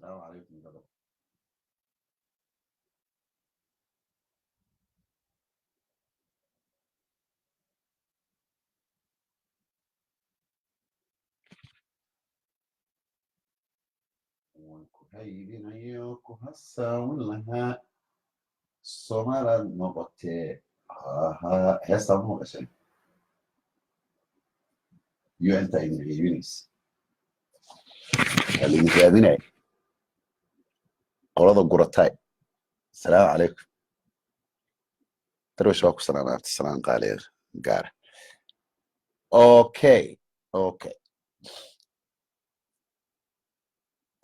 السلام عليكم جدع. وكهيبين أيوكو هسا ولها سومالا نقطة هسا مو عشان يو أنت إن يونس اللي متابعين قرض القرطاي. السلام عليكم. تروي شوكو سلامات السلام قال قال أوكي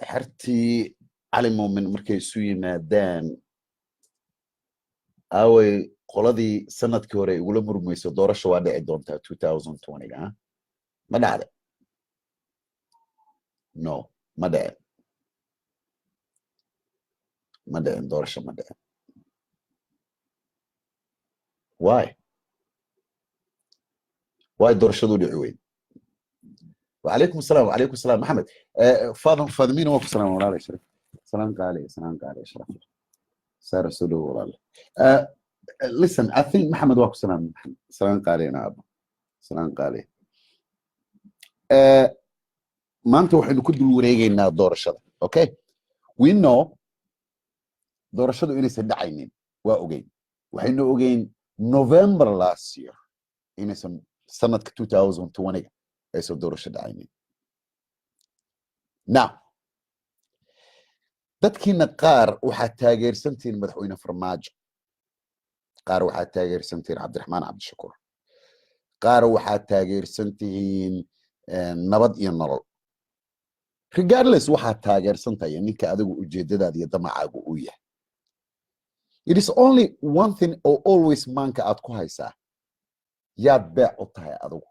حرتي على من مركي سوي مادان أوي قلدي سنة كوري يقولوا مرميسو دورة شوادة عدونتا 2020 ها ما دعي نو ما دعي دورة شو ما دعي واي دورة شو دول عوين. وعليكم السلام محمد فاضل مين وقف السلام ولا شرف سلام قالي شرف سار سلو ولا listen I think محمد وقف سلام قالي أنا أبو سلام قالي ما أنت وحين كل وريجينا دورة شو okay we know دورة شو إني سد عينين وأوجين وحين أوجين November last year إني سنة 2020 أيسو دورة شو عينين now dadkiina qaar waxaa taageersantiin madaxweyne farmaajo qaar waxaa taageersantiin cabdiraxmaan cabdishakuur qaar waxaa taageersantihiin nabad iyo nolol regardless waxaa taageersantahay ninka adigu ujeedadaada iyo damacaagu uu yahay it is only one thing or always maanka aad ku haysaa yaad beec u tahay adigu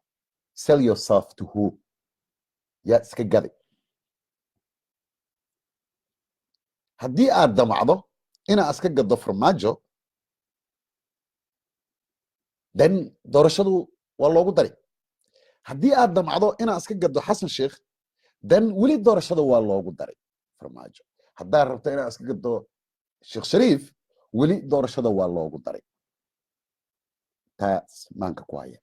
sell yourself to who yaad iska gadi haddii aad damacdo inaad iska gaddo farmaajo then doorashadu waa loogu dari haddii aad damacdo inaad iska gaddo xasan sheekh then weli doorashada waa loogu dari farmaajo haddaad rabto inaad iska gaddo sheekh shariif weli doorashada waa loogu dari taas maanka ku haya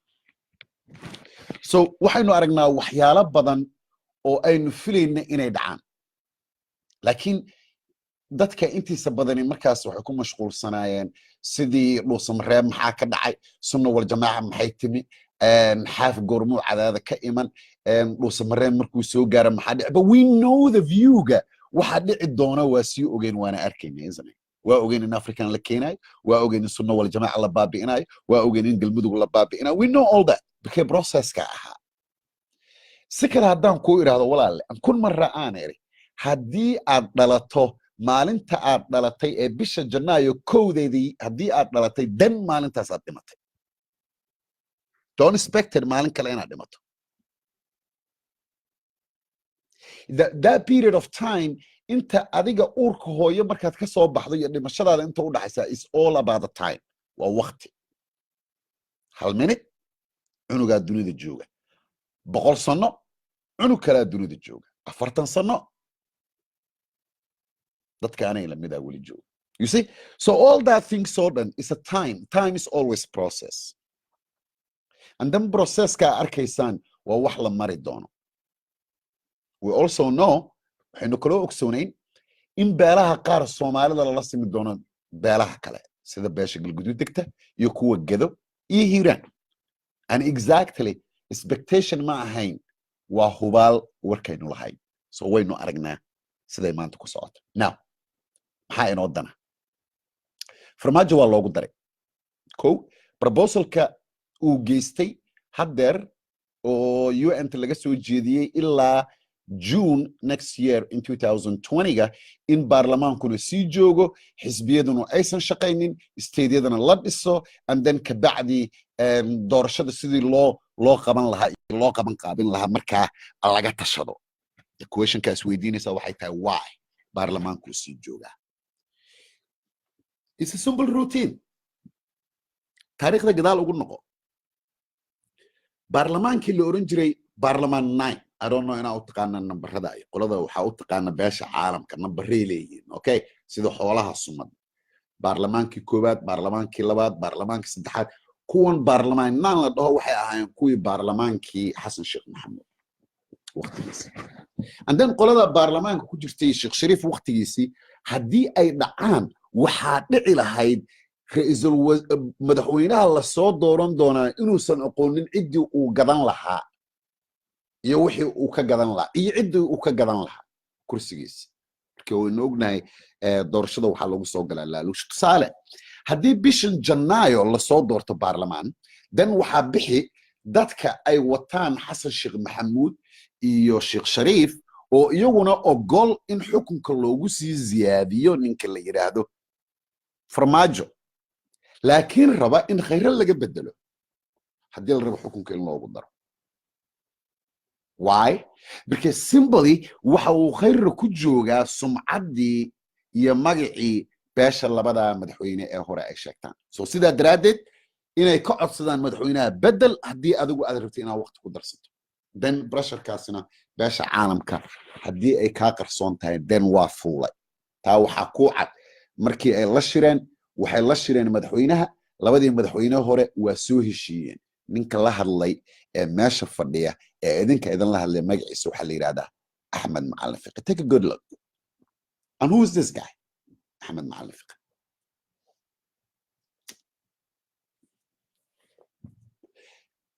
so waxaynu aragnaa waxyaalo badan oo aynu filayna inay dhacaan laakiin dadka intiisa badani markaas waxay ku mashquulsanaayeen sidii dhuusamareeb maxaa ka dhacay sunna wal jamaaca maxay timi xaaf goormuu cadaada ka iman dhuusamareeb markuu soo gaaro maxaa dhici but we know the view-ga waxa dhici doona waa sii ogeyn waana arkayna isna waa ogeyn in african la keenayo waa ogeyn in sunna wal jamaaca la baabi'inayo waa ogeyn in galmudug la baabi'inayo we know all that because process-ka ahaa si kale haddaan kuu idhaahdo walaalle an kun marra aan iri haddii aad dhalato maalinta aad dhalatay ee bisha janaayo kowdeedii haddii aad dhalatay dan maalintaas aad dhimatay don't expected maalin kale inaad dhimato that period of time inta adiga uurka hooyo markaad ka soo baxdo iyo dhimashadaada inta u dhaxaysa is all about the time waa waqti hal minute cunugaa dunida jooga 100 sano cunug kalaa dunida jooga 40 sano dadka aanay la midaa weli jooga you see so all that things so done is a time is always process and then process-ka arkaysaan waa wax la mari doono we also know waxaynu kaloo ogsoonayn in beelaha qaar soomaalida lala simi doono beelaha kale sida beesha galguduud degta iyo kuwa gedo iyo hiiraan and exactly expectation ma ahayn waa hubaal warkaynu lahayn so waynu aragnaa siday maanta ku socoto now maxaa inoo dana farmaajo waa loogu daray proposalka uu geystay haddeer oo UN-ta laga soo jeediyey ilaa June next year in 2020 in baarlamaankuna sii joogo xisbiyaduna aysan shaqaynin isteedyadana la dhiso and then kabacdi doorashada sidii loo qaban lahaa loo qaban qaabin lahaa markaa laga tashado questionkaas weydiinaysa waxay tahay why baarlamaanku sii joogaa it's a simple routine taariikhda gadaal ugu noqo baarlamaankii la oran jiray baarlamaan 9 I don't know inaa u taqaana nambarada ay qolada waxaa u taqaana beesha caalamka nambaray leeyihiin okay sida xoolaha sumad baarlamaankii koowaad baarlamaankii labaad baarlamaankii saddexaad kuwan baarlamaanaan la dhaho waxay ahaayeen kuwii baarlamaankii xasan sheekh maxamuud waqtigiisii and then qolada baarlamaanka ku jirtay sheekh shariif waqtigiisii haddii ay dhacaan waxaa dhici lahayd ra'iisul madaxweynaha la soo dooran doonaa inuusan aqoonin ciddii uu gadan lahaa iyo wixii uu ka gadan lahaa iyo ciddii uu ka gadan lahaa kursigiisa marka waynu ognahay doorashada waxaa lagu soo galaa laaluush tusaale haddii bishan janaayo lasoo doorto baarlamaan dan waxaa bixi dadka ay wataan xasan sheekh maxamuud iyo sheekh shariif oo iyaguna ogol in xukunka loogu sii ziyaadiyo ninka la yiraahdo farmaajo laakiin raba in khayra laga bedelo haddii la rabo xukunka in loogu daro why because simply waxa uu khayra ku joogaa sumcaddii iyo magacii beesha labada madaxweyne ee hore ay sheegtaan so sidaa daraaddeed inay ka codsadaan madaxweynaha bedel haddii adigu aad rabtay inaad waqti ku darsato then pressurekaasina beesha caalamka haddii ay kaa qarsoon tahay then waa fuulay taa waxaa ku cad markii ay la shireen waxay la shireen madaxweynaha labadii madaxweyne hore waa soo heshiiyeen ninka la hadlay ee meesha fadhiya ee idinka idin la hadlay magaciisa waxaa la yidhahdaa axmed macalin fiqi take a good look and who is this guy axmed macalin fiqi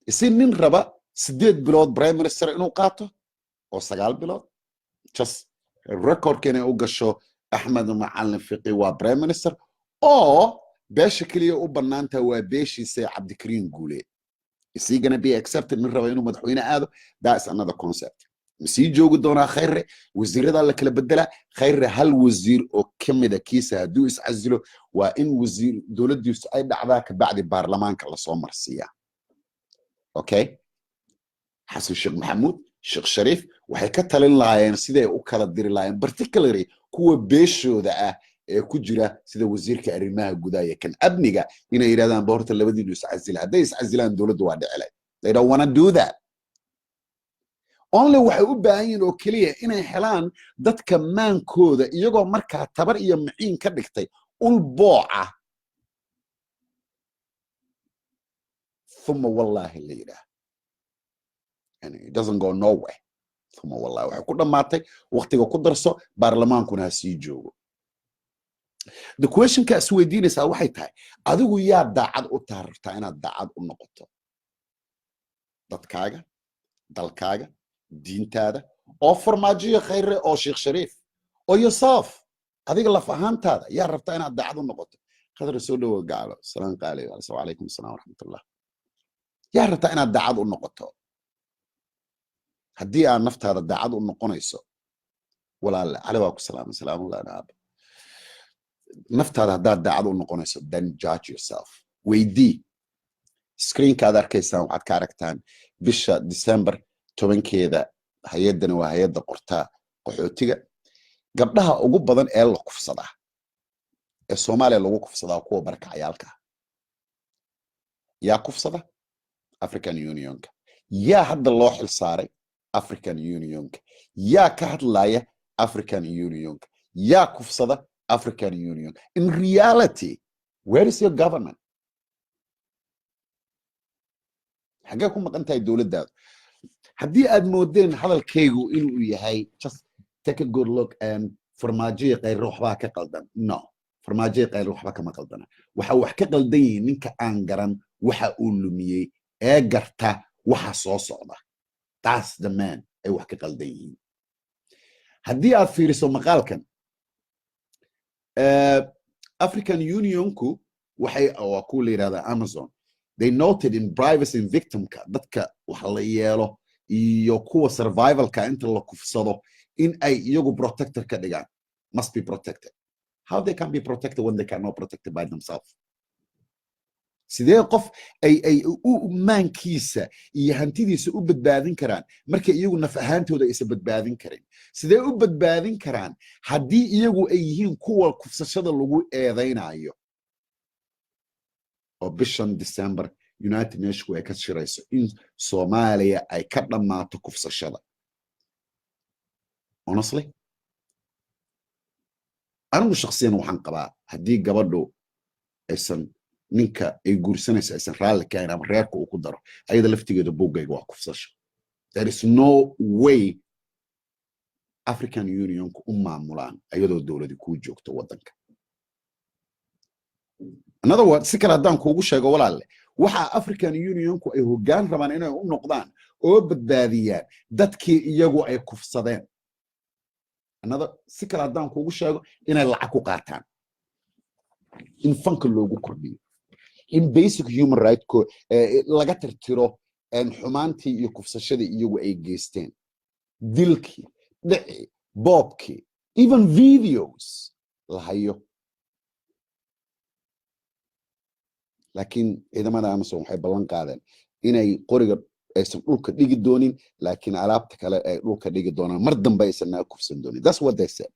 isi nin raba 8 bilood prime minister inuu qaato oo 9 bilood just recordkeena u gasho axmed macalin fiqi waa prime minister oo beesha kaliya u banaanta waa beeshiisa cabdikariin guule is he gonna be accepted min raba inuu madaxweyne aado that's another concept masii joogi doonaa khayre wasiirada la kala bedela khayre hal wasiir oo kamida kiisa hadduu iscasilo waa in wasiir dowladdiisu ay dhacdaa kabacdi baarlamaanka lasoo marsiiyaa okay xasan sheekh maxamuud sheekh shariif waxay ka talin lahaayeen siday u kala diri lahaayeen particularly kuwa beeshooda ah ee ku jira sida wasiirka arrimaha gudaha iyo kan amniga inay yiraahdaan boorta labadiinu iscasila hadday iscasilaan dowladdu waa dhicilay they don't want to do that only waxay u baahan yihiin oo keliya inay helaan dadka maankooda iyagoo markaa tabar iyo maciin ka dhigtay ul booca thumma wallahi la yidhaah and it doesn't go nowhere thumma wallahi waxay ku dhammaatay waqtiga ku darso baarlamaankuna ha sii joogo the question ka isweydiinaysaa waxay tahay adigu yaa daacad u taarartaa inaad daacad u noqoto dadkaaga dalkaaga diintaada oo farmaajiyo khayre oo sheekh shariif oo yourself adiga laf ahaantaada yaa rabtaa inaad daacad u noqoto qadar soo dhawo gaalo salaam qaali assalaamu calaykum asalaam waraxmatullah yaa rabtaa inaad daacad u noqoto haddii aad naftaada daacad u noqonayso walaale cali waa ku salaamay salaamullahi naab naftaada haddaad daacad u noqonayso then judge yourself weydii screenkaad arkaysaan waxaad ka aragtaan bisha December 10keeda hay-adana waa hay-adda qortaa qaxootiga gabdhaha ugu badan ee la kufsadaa ee Soomaaliya lagu kufsadaa kuwa barkacayaalka yaa kufsada African Unionka yaa hadda loo xil saaray African Unionka yaa ka hadlaya African Unionka yaa kufsada African Union in reality where is your government xagee ku maqan tahay dowladdaada haddii aad moodeen hadalkaygu inuu yahay just take a good look and farmaajiyo khayr waxbaa ka qaldan no farmaajiyo khayr waxba kama qaldana waxa wax ka qaldan yihiin ninka aan garan waxa uu lumiyey ee garta waxa soo socda that's the man ay wax ka qaldan yihiin haddii aad fiiriso maqaalkan African Unionku waxay waa ku leeyahay Amazon they noted in privacy and victimka dadka wax la yeelo iyo kuwa survivalka inta la kufsado in ay iyagu protector ka dhigaan must be protected how they can be protected when they cannot protected by themselves sidee qof ay u maankiisa iyo hantidiisa u badbaadin karaan marka iyagu naf ahaantooda aysa badbaadin karin sidee u badbaadin karaan haddii iyagu ay yihiin kuwa kufsashada lagu eedaynayo oo bishan December United Nations ay ka shirayso in Soomaaliya ay ka dhammaato kufsashada honestly anigu shakhsiyan waxaan qabaa haddii gabadhu aysan ninka ay guursanaysa aysan raalli ka ahayn ama reerka uu ku daro ayada laftigeeda buuggayga waa kufsasho there is no way African Unionku u maamulaan ayadoo dowladi kuu joogto waddanka another word si kale haddaan kuugu sheego walaalle waxa African Unionku ay hoggaan rabaan inay u noqdaan oo badbaadiyaan dadkii iyagu ay kufsadeen another si kale haddaan kuugu sheego inay lacag ku qaataan in fanka loogu kordhiyo in basic human right ko laga tirtiro xumaantii iyo kufsashadii iyagu ay geysteen dilkii dhici boobkii even videos la hayo laakiin ciidamada Amazon waxay ballan qaadeen inay qoriga aysan dhulka dhigi doonin laakiin alaabta kale ay dhulka dhigi doonaan mar dambe aysan na kufsan doonin that's what they said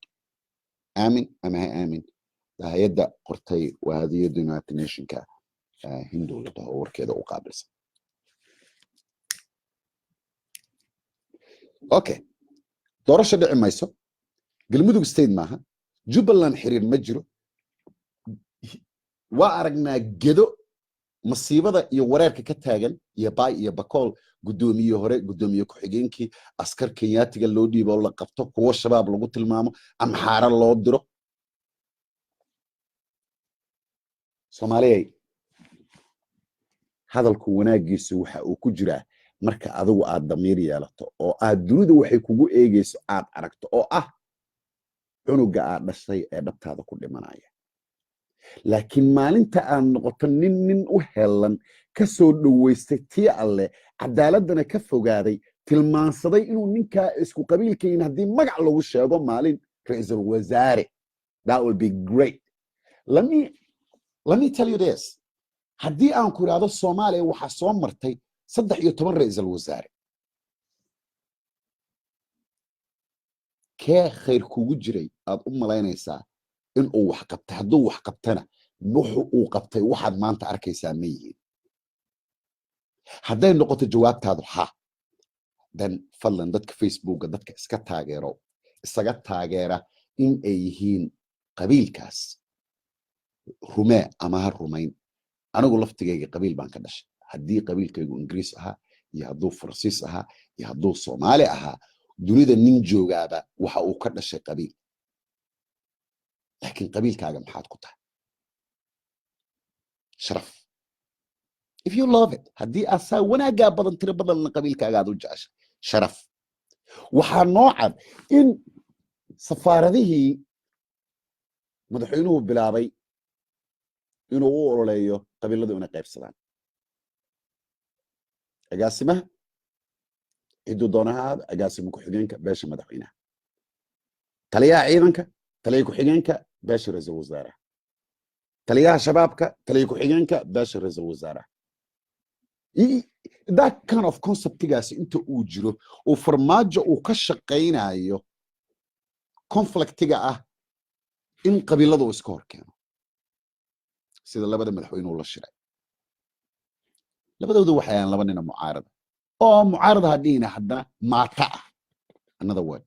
aamin hay'adda qortay waa hadiyada United Nationska hindowlada oo warkeeda u qaabilsan okay doorasho dhici mayso galmudug state maaha Jubbaland xiriir ma jiro waa aragnaa gedo masiibada iyo wareerka ka taagan iyo baay iyo bakool gudoomiye hore gudoomiye ku xigeenkii askar Kenyaatiga loo dhiibo la qabto kuwa shabaab lagu tilmaamo ama xaara loo diro Soomaaliya hadalku wanaagiisu waxa uu ku jiraa marka adigu aad damiir yeelato oo aad dunida waxay kugu eegayso aad aragto oo ah cunuga aad dhashay ee dhabtaada ku dhimanaya laakiin maalinta aan noqoto nin u helan ka soo dhaweystay tii alle cadaaladana ka fogaaday tilmaansaday inuu ninka isku qabiilkiin haddii magac lagu sheego maalin ra'iisul wasaare that will be great let me tell you this haddii aan ku iraado Soomaaliya waxa soo martay 13 ra'iisul wasaare kee khayr kugu jiray aad u malaynaysaa in uu wax qabtay hadduu wax qabtana wuxuu uu qabtay waxaad maanta arkaysaa ma yihiin hadday noqoto jawaabtaadu ha dan fadlan dadka Facebooka dadka isaga taageera in ay yihiin qabiilkaas rumee ama ha rumayn anigu laftigayga qabiil baan ka dhashay haddii qabiilkaygu Ingiriis ahaa iyo hadduu Faransiis ahaa iyo hadduu Soomaali ahaa dunida nin joogaaba waxa uu ka dhashay qabiil laakiin qabiilkaaga maxaad ku tahay sharaf if you love it haddii asaa wanaagaa badan tiro badan qabiilkaaga aad u jeceshay sharaf waxaa noocad in safaaradihii madaxweynuhu bilaabay inuu u ololeeyo qabiiladu inay qaybsadaan agaasimaha ciduu doonaha agaasimo ku-xigeenka beesha madaxweynaha taliyaha ciidanka taliya ku-xigeenka beesha ra'iisul wasaaraha taliyaha shabaabka taliya ku-xigeenka beesha ra'iisul wasaaraha that kind of conceptigaasi inta uu jiro oo farmaajo uu ka shaqaynayo conflictiga ah in qabiiladu iska hor keeno sida labada madaxweynuhu la shiray labadoodu waxay aan laba nin mucaarada oo mucaarada hadhiina haddana maata ah another word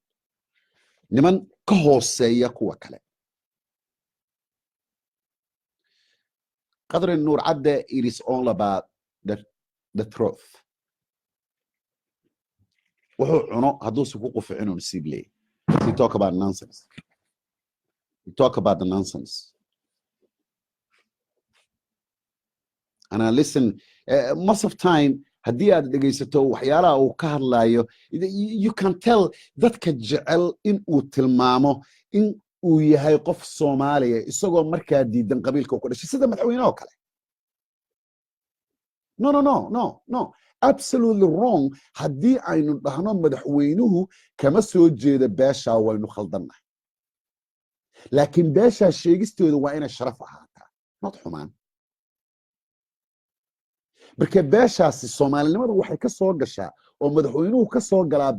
niman ka hooseeya kuwa kale qadar nuur cadde it is all about the truth wuxuu cuno hadduu si ku quficin oo nasiib leeyahay we talk about nonsense we talk about the nonsense and I listen most of time haddii aad dhegaysato waxyaalaha uu ka hadlayo you can tell dadka jecel in uu tilmaamo in uu yahay qof Soomaaliya isagoo markaa diidan qabiilka ku dhashay sida madaxweynaha kale no absolutely wrong haddii aynu dhahno madaxweynuhu kama soo jeeda beesha waynu khaldannahay laakiin beesha sheegistooda waa inay sharaf ahaataa not xumaan marka beeshaasi Soomaalinimada waxay ka soo gashaa oo madaxweynuhu ka soo galaa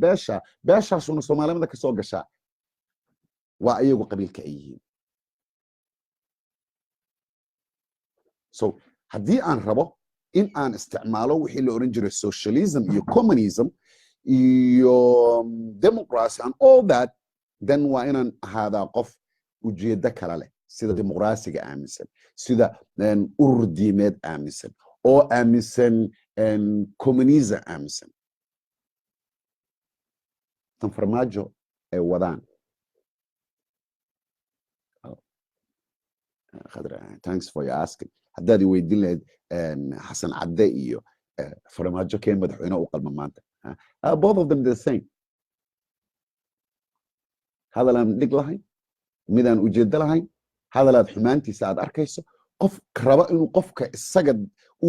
beeshaasuna Soomaalinimada ka soo gashaa waa ayagu qabiilka ay yihiin so haddii aan rabo in aan isticmaalo wixii la oran jiray socialism iyo communism iyo democracy and all that dan waa inaan ahaadaa qof ujeeddo kale leh sida dimuqraasiga aaminsan sida urur diimeed aaminsan oo aaminsan communism aaminsan tan farmaajo ay wadaan khadra thanks for your asking haddaad i weydiin lahayd xasan cadde iyo farmaajo kee madaxweyne u qalma maanta both of them the same hadalaan dhig lahayn midaan ujeeddo lahayn hadalaad xumaantiisa aad arkayso qof raba inuu qofka isaga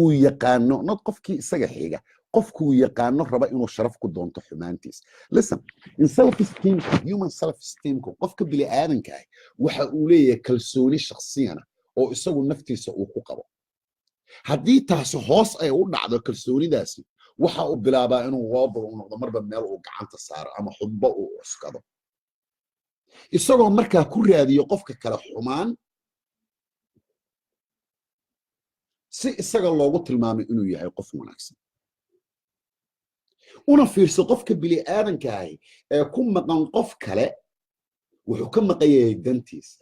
uu yaqaano not qofkii isaga xiga qofkuu yaqaano raba inuu sharaf ku doonto xumaantiisa listen in self esteem human self esteem qofka bili aadanka ah waxa uu leeyahay kalsooni shakhsiyana oo isagu naftiisa uu ku qabo haddii taasi hoos ay u dhacdo kalsoonidaasi waxa uu bilaabaa inuu woobar u noqdo marba meel uu gacanta saaro ama xubbo uu uskado isagoo markaa ku raadiyo qofka kale xumaan si isaga loogu tilmaamay inuu yahay qof wanaagsan una fiirso qofka bili aadanka ah ee ku maqan qof kale wuxuu ka maqan yahay dantiisa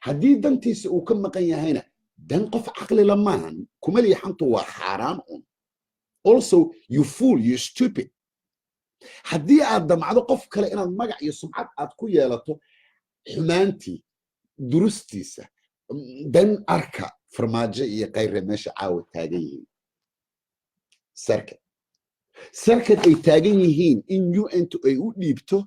haddii dantiisa uu ka maqan yahayna dan qof caqli la maahan kuma liixantu waa xaaraan un also you fool you stupid haddii aad damacdo qof kale inaad magac iyo sumcad aad ku yeelato xumaantii durustiisa dan arka farmaajo iyo kayre meesha caawa taagan yihiin sarkad ay taagan yihiin in un-tu ay u dhiibto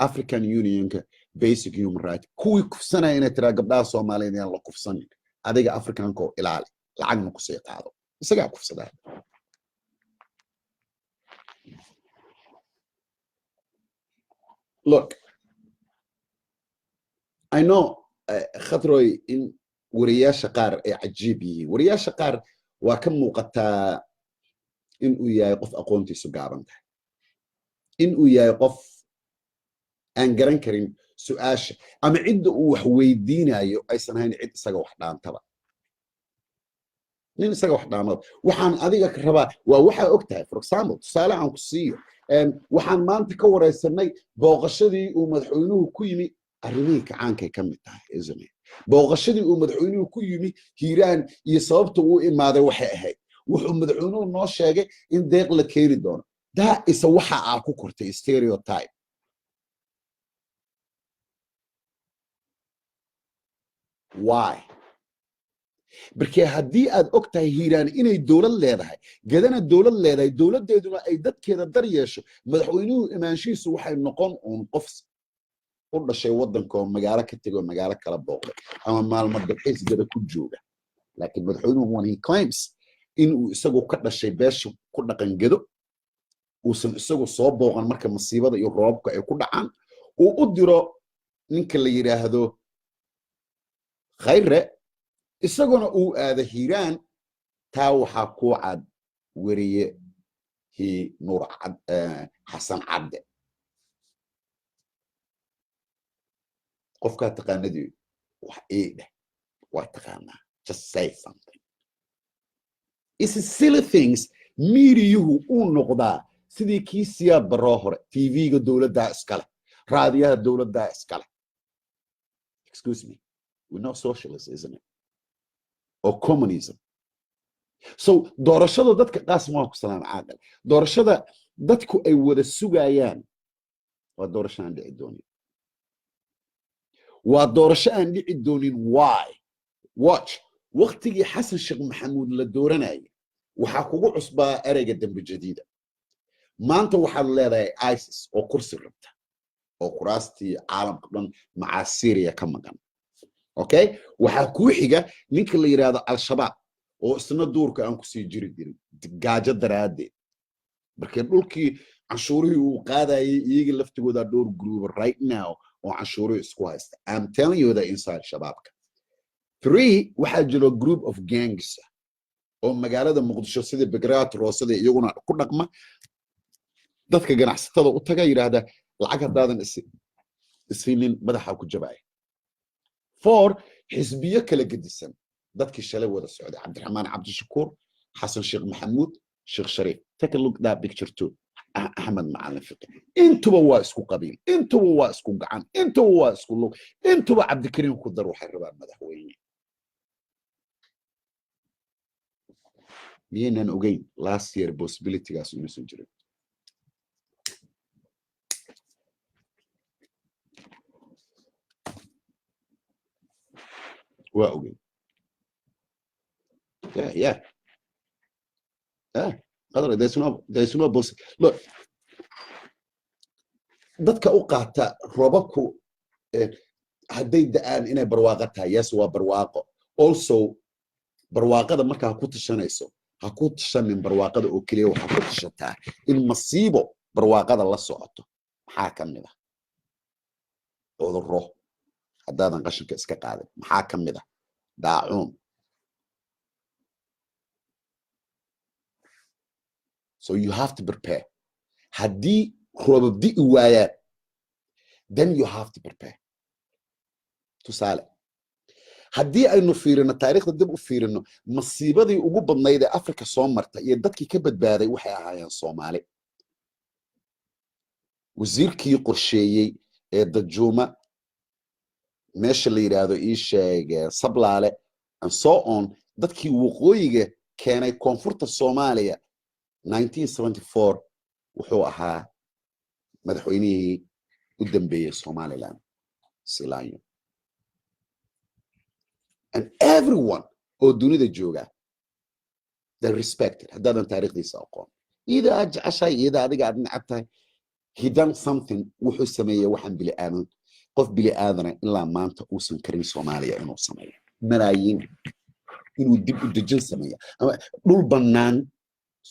african unionka basic human right kuwii kufsanaya inay tiraa gabdhaha soomaaliyeed yaan la kufsanin adiga africanka oo ilaali lacagna kusii qaado isagaa kufsadaa look I know khatroy in wariyaasha qaar ay cajiib yihiin wariyaasha qaar waa ka muuqataa in uu yahay qof aqoontiisu gaaban tahay in uu yahay qof aan garan karin su'aasha ama cidda uu wax weydiinayo aysan ahayn cid isaga wax dhaantaba nin isaga wax dhaamada waxaan adiga ka rabaa waa waxaa og tahay for example tusaale aan ku siiyo waxaan maanta ka wareysanay booqashadii uu madaxweynuhu ku yimi arrimihii kacaankay ka mid tahay isn't it booqashadii uu madaxweynuhu ku yimi hiiraan iyo sababta uu imaaday waxay ahayd wuxuu madaxweynuhu noo sheegay in deeq la keeni doono daa isa waxa aa ku kortay stereotype why markii haddii aad og tahay hiiraan inay dowlad leedahay gadana dowlad leedahay dowladdeeduna ay dadkeeda dar yeesho madaxweynuhu imaanshihiisu waxay noqon uun qof u dhashay waddanka oo magaalo ka tegay oo magaalo kala booqday ama maalmo dalxiis gada ku jooga laakiin madaxweynuhu when he claims in uu isagu ka dhashay beesha ku dhaqan gado uusan isagu soo booqan marka masiibada iyo roobka ay ku dhacaan uu u diro ninka la yiraahdo khayre isaguna uu aado hiiraan taa waxaa ku cad wariye nuur xasan cabde qofkaa taqaanadii wax ii dheh waa taqaanaa just say something it's silly things miiriyuhu uu noqdaa sidii kii siyaad baroo hore tv-ga dowladdaa iskale raadiyaha dowladdaa iskale excuse me we're not socialists isn't it or communism so doorashada dadka qaasma waa ku salaam caaqil doorashada dadku ay wada sugayaan waa doorasho aan dhici doonin waa doorasho aan dhici doonin why watch waqtigii xasan sheekh maxamuud la dooranayay waxaa kugu cusbaa ereyga dambe jadiida maanta waxaad leedahay isis oo kursi rabta oo kuraastii caalamka dhan macaa syria ka maqan okay waxaa kuu xiga ninka la yiraahdo al-shabaab oo isna duurka aan kusii jiri jirin gaajo daraaddeed markii dhulkii canshuurihii uu qaadayay iyaga laftigooda dhowr group right now oo canshuurihii isku haysta I'm telling you that inside shabaabka 3 waxaa jiro group of gangs oo magaalada muqdisho sida begraat roosada iyaguna ku dhaqma dadka ganacsatada u taga yiraahda lacag hadaadan isinin madaxa ku jabay 4 xisbiyo kala gedisan dadkii shalay wada socday cabdiraxmaan cabdishakuur xasan sheekh maxamuud sheekh shariif take a look that picture too أحمد معلم فقي انتوا واسكو قبيل انتوا واسكو قعان انتوا واسكو لوك انتوا عبد الكريم كدر وحربان مدحويني مينا اوغين last year possibility gaas inuu soo jiray waa ogeyn yeah qadar there's no boss look dadka u qaata roobabku hadday da'aan inay barwaaqo tahay yes waa barwaaqo also barwaaqada markaa ku tashanayso ha ku tashanin barwaaqada oo keliya waxaa ku tashataa in masiibo barwaaqada la socoto maxaa ka mid ah cudurro haddaadan qashinka iska qaadin maxaa ka mid ah daacuun so you have to prepare haddii roobab di'i waayaan then you have to prepare tusaale haddii aynu fiirino taariikhda dib u fiirino masiibadii ugu badnayd ee afrika soo marta iyo dadkii ka badbaaday waxay ahaayeen soomaali wasiirkii qorsheeyey ee dajuuma meesha la yidhaahdo ii sheeg sablaale and so on dadkii waqooyiga keenay koonfurta soomaaliya 1974 wuxuu ahaa madaxweynihii u dambeeyey somaliland silaanyo and everyone oo dunida jooga they respected haddaadan taariikhdiisa aqoon ida aad jeceshahay iyada adiga aad necab tahay he done something wuxuu sameeyey waxaan bili'aadan qof bili'aadana ilaa maanta uusan karin soomaaliya inuu sameeyo malaayiin inuu dib u dejin sameeya dhul bannaan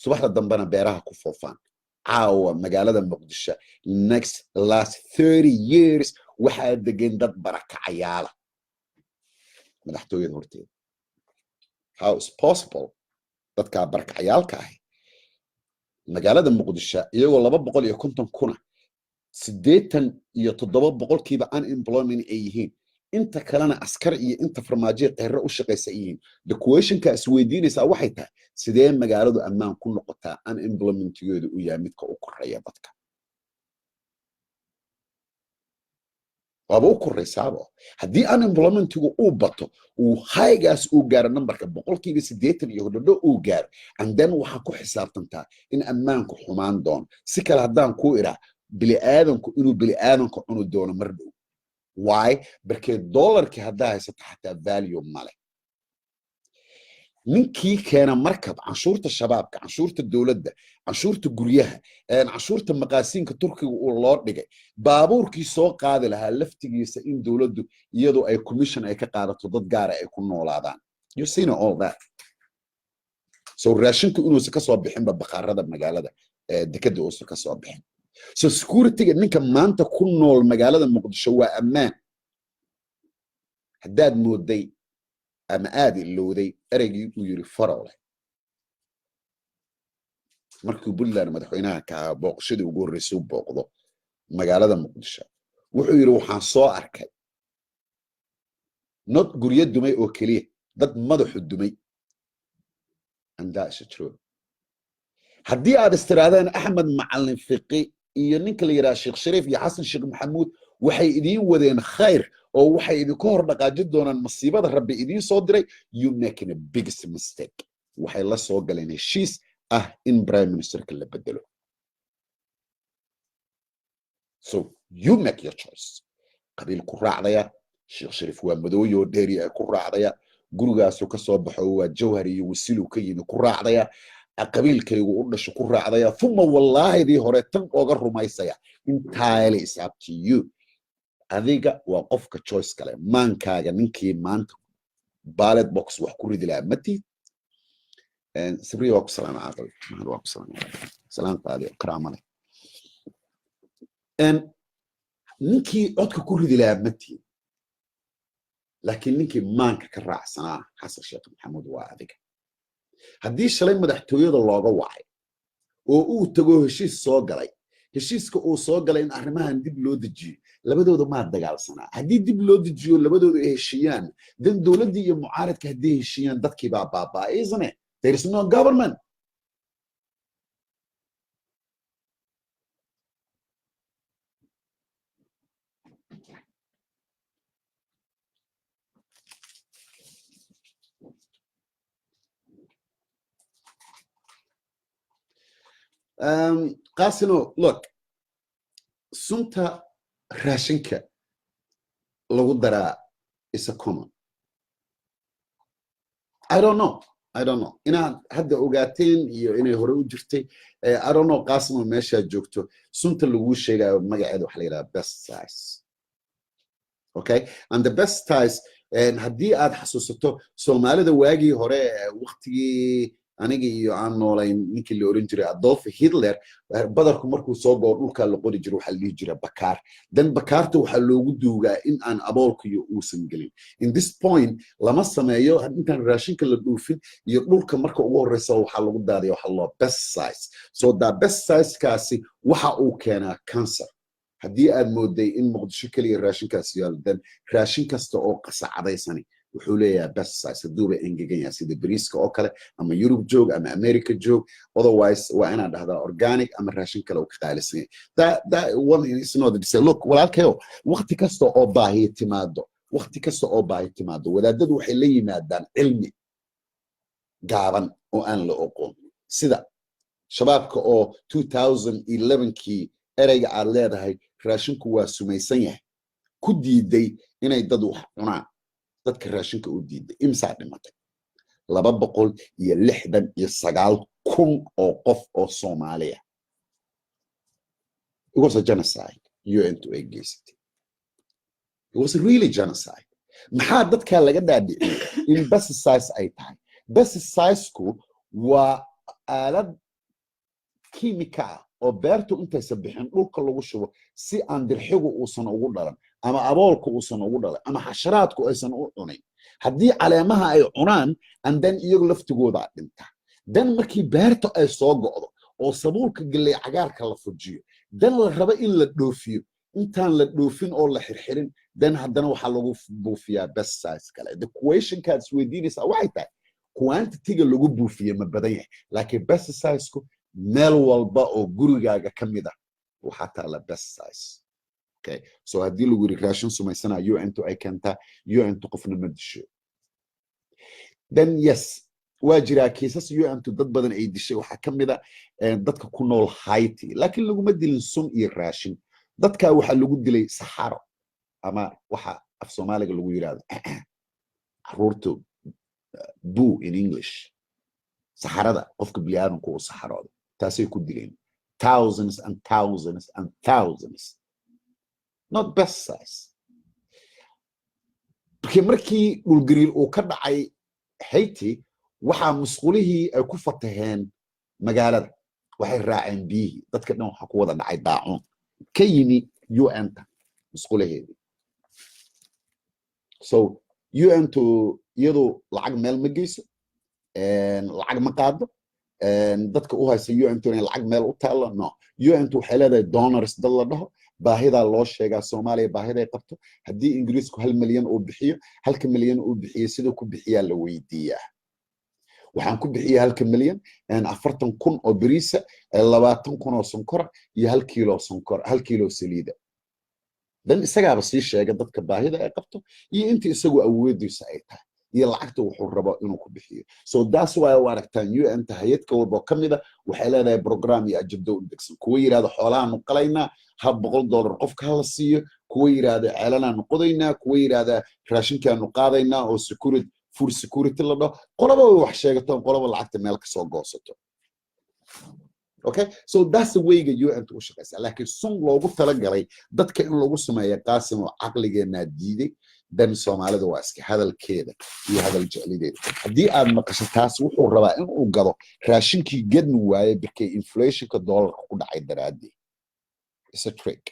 subaxda dambena beeraha ku foofaan caawa magaalada muqdisho last 30 years waxaa degan dad barakacayaala madaxtooyada horteeda how is possible dadkaa barakacayaalka ahi magaalada muqdisho iyagoo 250,000 87% unemployment ay yihiin inta kalena askar iyo inta farmaajiya qeyro u shaqaysa yihiin the questionka isweydiinaysaa waxay tahay sidee magaaladu ammaan ku noqotaa unemploymentgeedu u yahay midka u koreeya dadka waaba u koreysaaba haddii unemploymentgu uu bato uu highgaas uu gaaro numberka 80% iyo hodhodho uu gaaro and then waxaa ku xisaabtantaa in ammaanku xumaan doono si kale haddaan ku iraa bili'aadanku inuu bili'aadanku cuni doono mar dhow why barkee dollarkii haddaa haysata xataa value male ninkii keena markab canshuurta shabaabka canshuurta dowladda canshuurta guryaha canshuurta maqaasiinka turkiga uu loo dhigay baabuurkii soo qaadi lahaa laftigiisa in dowladdu iyadoo ay commission ay ka qaadato dad gaara ay ku noolaadaan you seen all that so raashinku inuusan ka soo bixinba bakhaarada magaalada dekada uusan ka soo bixin so securityga ninka maanta ku nool magaalada muqdisho waa ammaan haddaad mooday ama aad ilowday ereygii uu yiri farole markii Puntland madaxweynaha ka booqashadii ugu horeysay uu booqdo magaalada muqdisho wuxuu yiri waxaan soo arkay not guryo dumay oo kaliya dad madaxu dumay and that's true haddii aad istiraadeen Axmed Macalin Fiqi iyo ninka la yiraahdo Sheekh Shariif iyo Xasan Sheekh Maxamuud waxay idin wadeen khayr oo waxay idinku hor dhaqaajin doonaan masiibada rabbi idin soo diray you making a biggest mistake waxay la soo galeen heshiis in prime ministerka la bedelo so you make your choice qabiil ku raacdaya Sheekh Shariif waa madooyo dheeri ay ku raacdaya gurigaas ka soo baxo waa Jawhari iyo Wasilu ka yimi ku raacdaya qabiilkaygu u dhasho ku raacdaya thumma wallahi di hore tan oga rumaysaya entirely is up to you adiga waa qofka choice kale maankaaga ninkii maanta ballot box wax ku ridi lahaa mati sabriyo waa ku salaam caaqil maxaan waa ku salaam qaadi karaamale ninkii codka ku ridi lahaa mati laakiin ninkii maanka ka raacsanaa Xasan Sheekh Maxamuud waa adiga haddii shalay madaxtooyada looga wacay oo uu tago heshiis soo galay heshiiska uu soo galay in arrimahan dib loo dejiyo labadooda ma dagaalsanaa haddii dib loo dejiyo labadooda ay heshiiyaan dan dowladda iyo mucaaradka haddii heshiiyaan dadkii baa baaba'ay isn't it there is no government قاسنو look sunta raashinka lagu daraa is a common. I don't know inaad hadda ogaateen iyo inay hore u jirtay I don't know qaasimo meesha joogto sunta lagu sheegayo magaceeda waxa la yiraahdaa best size. Okay, and the best size haddii aad xasuusato Soomaalida waagii hore waqtigii aniga iyo aan noolayn ninkii la oran jiray Adolf Hitler badarku markuu soo goor dhulka la qori jiray waxa la dhihi jiray bakaar dan bakaarta waxa loogu duugaa in aan aboolku iyo uusan gelin. In this point lama sameeyo intaan raashinka la dhuufin iyo dhulka marka ugu horeysa waxa lagu daadiyo waxa loo best size. So the best size kaasi waxa uu keenaa cancer. haddii aad mooday in Muqdisho kaliya raashinkaasi yaal dan raashin kasta oo qasacadaysani wuxuu leeyahay best size haduuba engegan yahay sida bariiska oo kale ama Europe joog ama America joog otherwise waa inaad dhahdaa organic ama raashin kale oo ka qaalisan that one is not the say look walaalkayo waqti kasta oo baahi timaado wadaadadu waxay la yimaadaan cilmi gaaban oo aan la aqoon sida shabaabka oo 2011kii erayga aad leedahay raashinku waa sumaysan yahay ku diiday inay dad wax cunaan dadka raashinka u diiday imsaa dhimatay 269,000 oo qof oo Soomaaliya. It was a genocide UN to against it. It was really genocide. maxaa dadka laga dhaadhiciyay in pesticides ay tahay pesticides-ku waa aalad kiimika oo beertu intaysan bixin dhulka lagu shubo si aan dirxigu uusan ugu dhalan ama aboolku uusan ugu dhalan ama xasharaadku aysan u cunin haddii caleemaha ay cunaan and then iyagu laftigooda dhinta dan markii beertu ay soo go'do oo sabuulka galay cagaarka la fujiyo dan la rabo in la dhoofiyo intaan la dhoofin oo la xirxirin dan haddana waxa lagu buufiyaa pesticides kale the question kaas weydiinaysa waxay tahay quantity-ga lagu buufiyo ma badan yahay laakiin pesticides-ku meel walba oo gurigaaga ka mid ah waxa taala pesticides. Okay, so haddii lagu yiri raashin sumaysana UN ay keentaa UN qofna ma disho then yes waa jira kiisas UN dad badan ay dishay waxa ka mid ah dadka ku nool Haiti laakiin laguma dilin sun iyo raashin dadka waxa lagu dilay saxaro ama waxa af Soomaaliga lagu yiraahdo caruurtu boo in English saxarada qofka bini'aadamku uu saxaroodo taasay ku dileen thousands and thousands and thousands not best size markii dhulgariir uu ka dhacay Haiti waxa musqulihii ay ku fataheen magaalada waxay raaceen biyihii dadka dhan waxa ku wada dhacay daacuun ka yimi UN musqulaheedii so UN iyadu lacag meel ma geyso lacag ma qaado dadka u haysa UN inay lacag meel u taalo no UN waxay leedahay donors dad la dhaho baahida loo sheegaa Soomaaliya baahida ay qabto haddii Ingiriisku 1 milyan oo bixiyo 1 milyan oo bixiyo sidoo ku bixiyaa la weydiiyaa waxaan ku bixiyaa 1 milyan 40,000 oo bariisa 20,000 oo sonkor iyo 1 kiilo sonkor 1 kiilo saliida dan isagaaba sii sheega dadka baahida ay qabto iyo inta isagu awoodiisa ay tahay iyo lacagta wuxuu rabo inuu ku bixiyo so that's why we aragtaan UN hay'adka walba kamida waxay leedahay program iyo ajado u degsan kuwa yiraahdo xoolahan u qalayna $100 qofka la siiyo kuwa yiraahdo ceelanaan qodaynaa kuwa yiraahdo raashinkaan u qaadaynaa oo food security la dhaho qolaba wax sheegato qolaba lacagta meel ka soo goosato. Okay, so that's the way UN u shaqeysa laakiin sun loogu talagalay dadka in lagu sameeyo qaasimo aqligeena diiday dan Soomaalida waa iska hadalkeeda iyo hadal jecelideeda haddii aad maqasho taas wuxuu rabaa in uu gado raashinkii gedn waaye birkay inflationka dollarka ku dhacay daraadii it's a trick.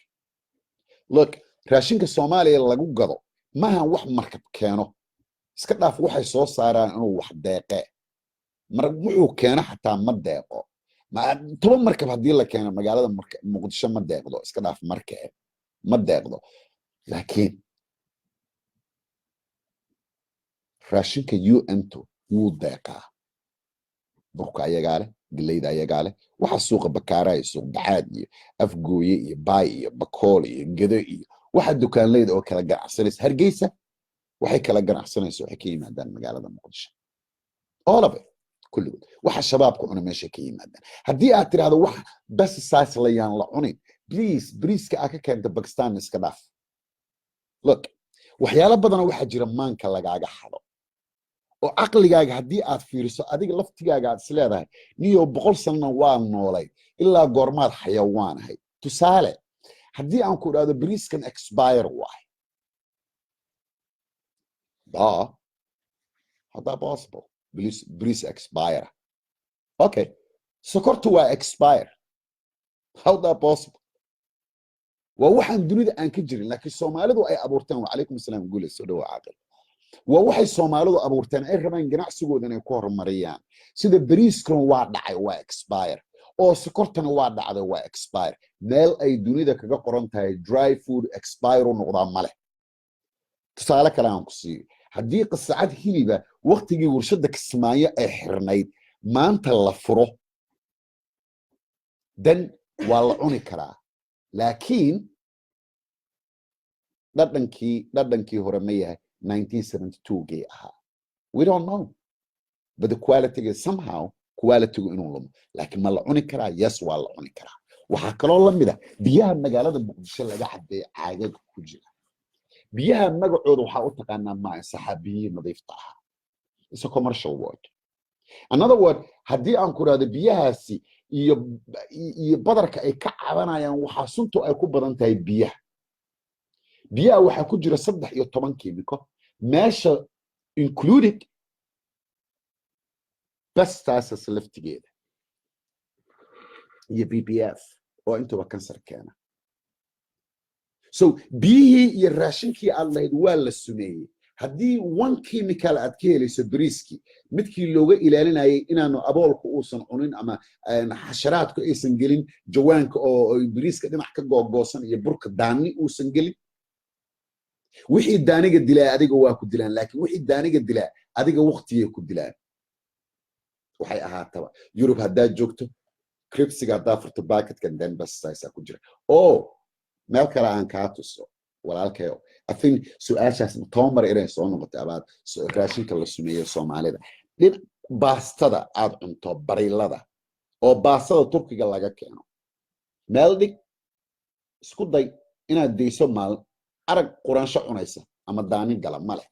Look, raashinka Soomaaliya lagu gado maaha wax markab keeno iska dhaaf waxay soo saaraan inuu wax deeqe wuxuu keena xataa ma deeqo ma toban markab haddii la keeno magaalada Muqdisho ma deeqdo iska dhaaf markee ma deeqdo laakiin raashinka UN wuu deeqaa burka ayagaa leh galeyda ayagaa leh waxa suuqa Bakaara iyo suuq Dacaad iyo Afgooye iyo Baay iyo Bakool iyo Gedo iyo waxa dukaanleyda oo kala ganacsanaysa Hargeysa waxay kala ganacsanayso waxay ka yimaadaan magaalada Muqdisho all of it kulligood waxa shabaabku cuna meesha ka yimaadaan haddii aad tiraahdo wax bas saas la yaan la cunin please briiska aad ka keenta Pakistan iska dhaaf look waxyaalo badan waxaa jira maanka lagaaga xado oo aqligaaga haddii aad fiiriso adiga laftigaaga aad isleedahay niyo 100 sano waa noolay ilaa goormaad xayawaan ahay tusaale haddii aan ku idhaahdo briiskan expire waay how that possible briis expire okay sokortu waa expire how that possible waa waxaan dunida aan ka jirin laakiin Soomaalidu ay abuurteen wa calaykum asalaam guuleys soo dhawaad caaqil waa waxay Soomaalidu abuurteen ay rabaan ganacsigooda inay ku horumariyaan sida bariiskan waa dhacay waa expire oo sokortana waa dhacday waa expire meel ay dunida kaga qoran tahay dry food expire noqdaa male tusaale kale aan ku siiyo haddii qasacad hiliba waqtigii warshada Kismaayo ay xirnayd maanta la furo dan waa la cuni karaa laakiin dhadhankii hore ma yahay 1972 ahaa we don't know but the quality is somehow quality inuu lumo laakiin ma la cuni karaa yes waa la cuni karaa waxaa kaloo la mid ah biyaha magaalada Muqdisho laga xadeey caagag ku jira biyaha magacooda waxaa u taqaanaa ma saxaabiyiin nadiifta ah it's a commercial word another word haddii aan ku raado biyahaasi iyo badarka ay ka cabanayaan waxaa suntu ay ku badan tahay biyaha waxaa ku jira 13 kiimiko meesha included bastaas laftigeeda iyo BPF oo intuba kansar keena so biyihii iyo raashinkii aad lahayd waa la sumeeyey haddii one chemical aad ka helayso bariiskii midkii looga ilaalinayay inaanu aboolku uusan cunin ama xasharaadku aysan gelin jawaanka oo bariiska dhinac ka googoosan iyo burka daani uusan gelin wixii daaniga dilaa adiga waa ku dilaan laakiin wixii daaniga dilaa adiga waqtigay ku dilaan waxay ahaataba Yurub haddaad joogto cripsiga haddaa furto baakadkan dan basaysa ku jira oo meel kale aan kaa tuso walaalkayo I think su'aashaas toomar inay soo noqotay abaad raashinka la sumeeyo Soomaalida dib baastada aad cunto bariilada oo baastada Turkiga laga keeno meel dhig isku day inaad deyso maal arag quraansho cunaysa ama daani gala male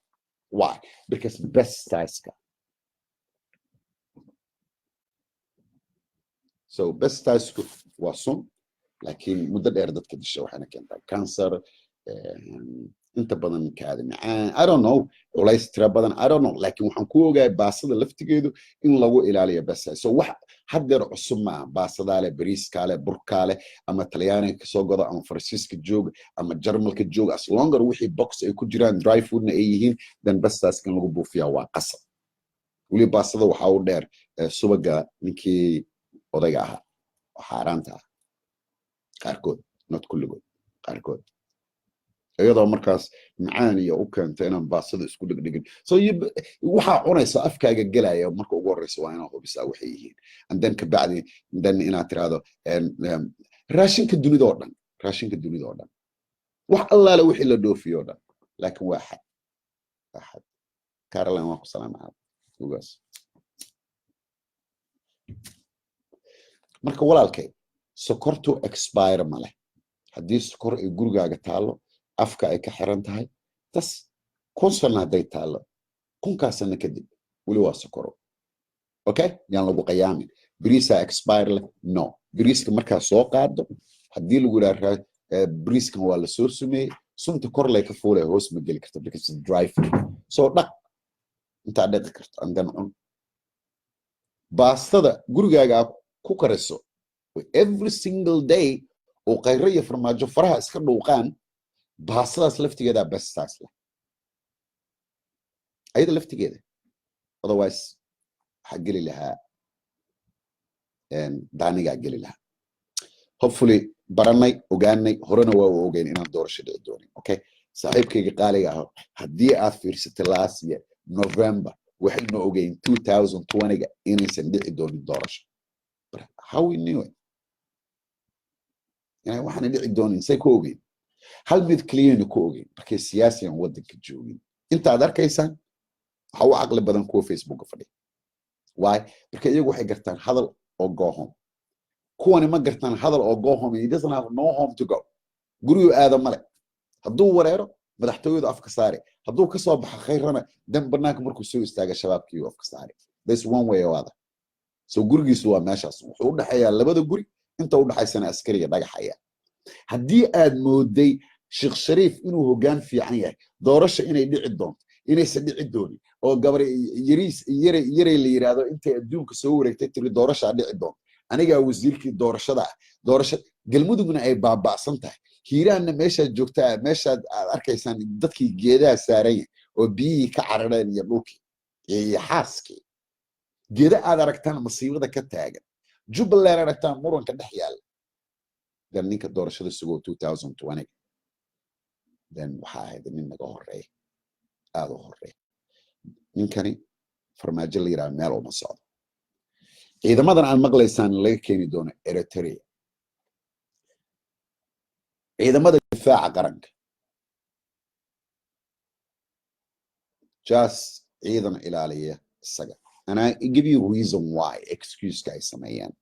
why because best size so best size waa sun laakiin muddo dheer dadka disha waxayna keentaa cancer inta badan kaada macaan I don't know culays tira badan I don't know laakiin waxaan ku ogaay baasada laftigeedu in lagu ilaaliyo best size so wax haddeer cusub ma baasada le bariiska le burka le ama talyaaniga ka soo godo ama Faransiiska joog ama Jarmalka joog as longer wixii box ay ku jiraan dry foodna ay yihiin dan best size kan lagu buufiyaa waa qasab wali baasada waxa uu dheer subaga ninkii odayga ahaa xaaraanta qaarkood not kulligood qaarkood iyadoo markaas macaan iyo u keento inaan baasada isku dhigdhigin so waxa cunaysa afkaaga galaya marka ugu horeysa waa inaad hubisaa waxay yihiin and then ka bacdi inaad tiraahdo raashinka dunida oo dhan wax allaale wixii la dhoofiyo oo dhan laakiin waa xad Caroline waa ku salaamay ugaas marka walaalkay sokortu expire male haddii sokor ay gurigaaga taalo afka ay ka xiran tahay tas konsana haday taalo kunkaasana kadib wali waa sokoro okay yaan lagu qiyaamin bariisa expire no bariiska markaa soo qaado haddii lagu yiraahdo bariiskan waa la soo sumeeyey sunta kor lay ka fuulay hoos ma geli karto because it's dry food so dhaq inta dhaqi karto andan cun baastada gurigaaga ku kariso every single day oo qayro iyo farmaajo faraha iska dhuuqaan baasadaas laftigeeda best size la ayada laftigeeda otherwise waxa geli lahaa daaniga geli lahaa hopefully baranay ogaanay horena waa ogeyn inaan doorasho dhici doonin okay saaxiibkayga qaaliga ah haddii aad fiirsatay last year November waxaynu ogeyn 2020 inaysan dhici doonin doorasho how we knew it يعني waxaan dhici doonin say ku ogeyn hal mid clean ku ogeyn markay siyaasiyan wadanka joogin inta aad arkaysaan waxa uu aqli badan ku Facebook fadhiyo why marka iyagu waxay gartaan hadal oo go home kuwani ma gartaan hadal oo go home he doesn't have no home to go gurigu aada male hadduu wareero madaxtooyadu afka saari hadduu ka soo baxo khayrana dan banaanka markuu soo istaaga shabaabkii afka saari this one way or other so gurigiisu waa meeshaas wuxuu u dhaxeeyaa labada guri inta u dhaxaysana askariga dhagaxaya haddii aad mooday sheekh shariif inuu hoggaan fiican yahay doorasho inay dhici doonto inaysan dhici doonin oo gabar yaray la yiraahdo intay adduunka soo wareegtay tiri doorashaa dhici doonto anigaa wasiirkii doorashada ah doorasho galmudugna ay baaba'san tahay hiiraanna meeshaad joogtaa meeshaad aad arkaysaan dadkii geedaha saaran yahay oo biyihii ka carareen iyo dhulkii iyo xaaskii geeda aad aragtaan masiibada ka taagan jubbaland aragtaan muranka dhex yaalla dan ninka doorashada sugoo 2020 dan waxaa ahayd nin naga horeeya aada u horeeya ninkani farmaajo la yidhaha meel uma socdo ciidamadan aan maqlaysaan laga keeni doono eritrea ciidamada difaaca qaranka just ciidan ilaaliya isaga and I give you reason why excuse ay sameeyaan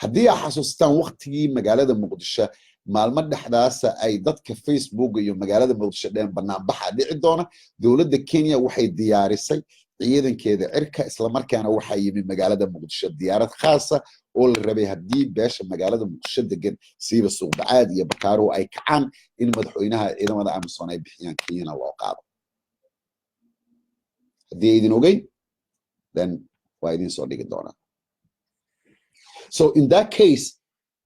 haddii aad xasuustaan waqtigii magaalada muqdisho maalmo dhexdaasa ay dadka Facebook iyo magaalada muqdisho dheen banaanbaxa dhici doona dowladda Kenya waxay diyaarisay ciidankeeda cirka isla markaana waxaa yimi magaalada muqdisho diyaarad khaasa oo la rabay haddii beesha magaalada muqdisho degan siiba suuqbacaad iyo bakaaro ay kacaan in madaxweynaha ciidamada Amisom ay bixiyaan Kenya loo qaado haddii idin ogeyn then waa idin soo dhigi doonaa so in that case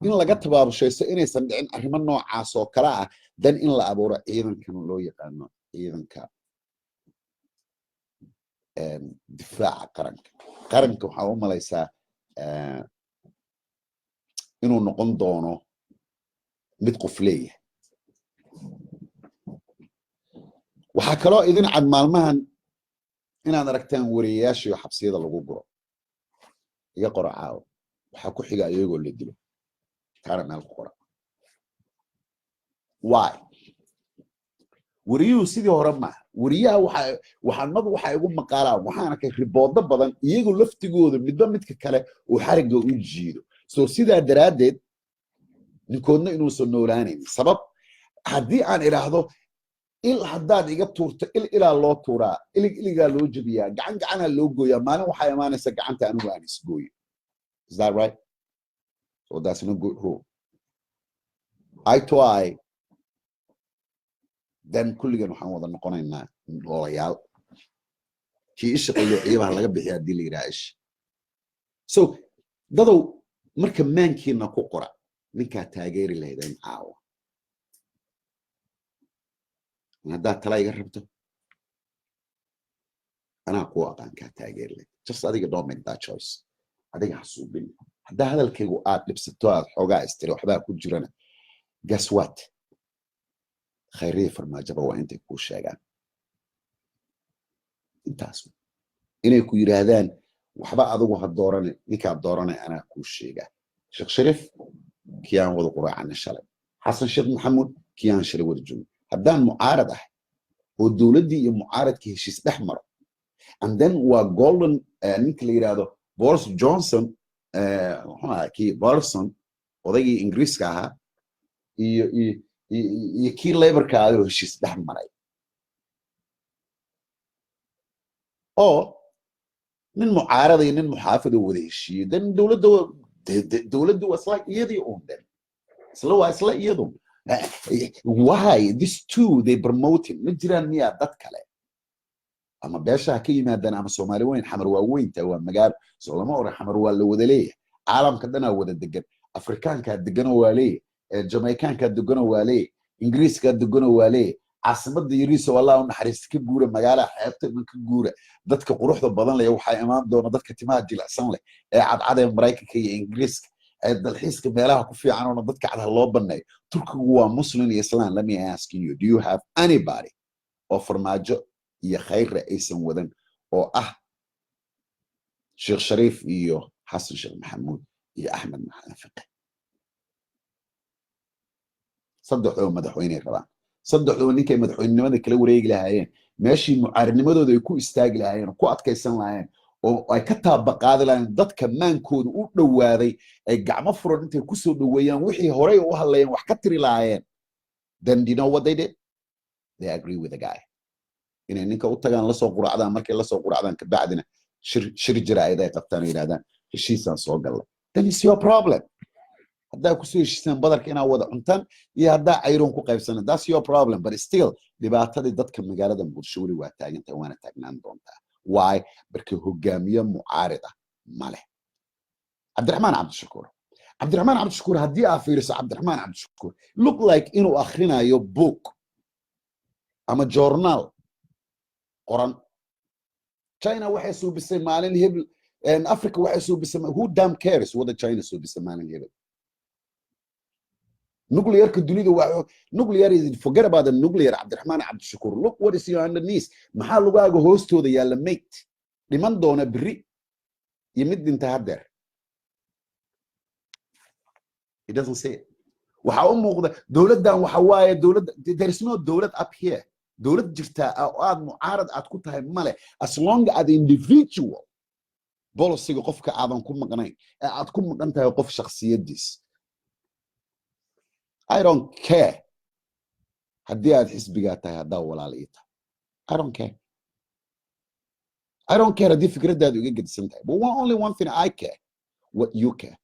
in laga tabaabushaysto inaysan dhicin arrimo noocaas oo kale ah dan in la abuuro ciidankan loo yaqaano ciidanka difaaca qaranka waxaa u malaysaa inuu noqon doono mid qof leeyahay waxaa kaloo idin cad maalmahan inaad aragtaan wariyayaashiyo xabsiyada lagu guro iga qoro caawo waxaa ku xiga iyagoo la dilo taana meel ku qora why wariyuhu sidii hore maaha wariyaha waxaa igu maqaalaa waxaan arkay riboodo badan iyagu laftigooda midba midka kale uu xarigga u jiido so sidaa daraaddeed ninkoodna inuusan noolaanaynin sabab haddii aan idhaahdo il haddaad iga tuurto ilaa loo tuuraa iligaa loo jebiyaa gacanaa loo gooyaa maalin waxaa imaanaysa gacanta anigu aan isgooyo is that right so that's no good rule eye to eye then kulligan waxaan wada noqonaynaa loolayaal kii isha qayo ciibaha laga bixiya haddii la yidhaha isha so dadow marka maankiina ku qora ninkaa taageeri lahaydeen caawa haddaad tala iga rabto anaa ku aqaan kaa taageeri lahayd just adiga don't make that choice adiga hasuubin haddaa hadalkaygu aad dhibsato aad xoogaa istiri waxbaa ku jirana guess what khayriya farmaajaba waa intay kuu sheegaan intaas inay ku yiraahdaan waxba adigu ha doorane ninkaa doorane anaa kuu sheegaa sheekh shariif kiyaan wada quraacana shalay xasan sheekh maxamuud kiyaan shalay wada joogo haddaan mucaarad ah oo dowladdii iyo mucaaradkii heshiis dhex maro and then waa golden ninka la yidhaahdo boris johnson muxuu ahaa kii borson odaygii ingiriiska ahaa iyo kii laborka aadoo heshiis dhex maray oo nin mucaarada iyo nin muxaafid oo wada heshiiyey dan dowladda waa isla iyadii uun den waa isla iyadu why this two they promoting ma jiraan miyaa dad kale ama beesha ha ka yimaadaan ama soomaali weyn xamar waa weynta waa magaalo soo lama oran xamar waa la wada leeyahay caalamka dhanaa wada degan afrikaankaa deganoo waa leeyahay jamaicaankaa deganoo waa leeyahay ingiriiskaa deganoo waa leeyahay caasimada yariisa wallah u naxariista ka guura magaala xeebta ka guura dadka quruxda badan leh waxaa imaan doona dadka timaha jilicsan leh ee cadcad ee maraykanka iyo ingiriiska ee dalxiiska meelaha ku fiican oo dadka cad loo baneeyo turkigu waa muslim iyo islaan let me ask you do you have anybody oo farmaajo iyo khayra aysan wadan oo ah sheekh shariif iyo xasan sheekh maxamuud iyo axmed maxamed fiqi saddexdoo madaxweyne rabaan saddexdoo ninkay madaxweynenimada kala wareegi lahaayeen meeshii mucaaradnimadooda ay ku istaagi lahaayeen ku adkaysan lahaayeen oo ay ka taabaqaadi lahayn dadka maankooda u dhowaaday ay gacmo furan intay ku soo dhoweeyaan wixii horey u hadlayeen wax ka tiri lahaayeen, then do you know what they did? They agree with the guy. inay ninka u tagaan la soo quracdaan, markay la soo quracdaan kabacdina shir jiraa'id ay qabtaan yidhahdaan heshiisaan soo gallay. Then it's your problem. haddaa kusoo heshiisaan badarka inaa wada cuntaan iyo haddaa cayroon ku qaybsanan, that's your problem. But still dhibaatadii dadka magaalada muqdisho weli waa taagantahay, waana taagnaan doontaa. Why? Markii hogaamiye mucaarida ma leh. cabdiraxmaan cabdishakuur haddii aa fiiriso cabdiraxmaan cabdishakuur look like inuu akhrinayo book ama journaal qoran. China waxay suubisay maalin hebel, Africa waxay suubisay, who damn cares wada China suubisay maalin hebel. nuclearka dunida waa nuclear is, forget about the nuclear. cabdiraxmaan cabdishakuur, look what is your underneath. maxaa lugaaga hoostooda yaalla mate dhiman doona beri iyo mid dhinta haddeer. It doesn't say it. waxa u muuqda dowladdan waxa waaye dowladda, there is no dowlad up here. dowlad jirtaa oo aad mucaarad aad ku tahay male, as long as individual bolisiga qofka aadan ku maqnayn ee aad ku maqan tahay qof shakhsiyadiis. I don't care haddii aad xisbigaa tahay, haddaa walaal ii tahay. I don't care. I don't care haddii fikraddaadu iga gedisan tahay. But only one thing I care, what you care.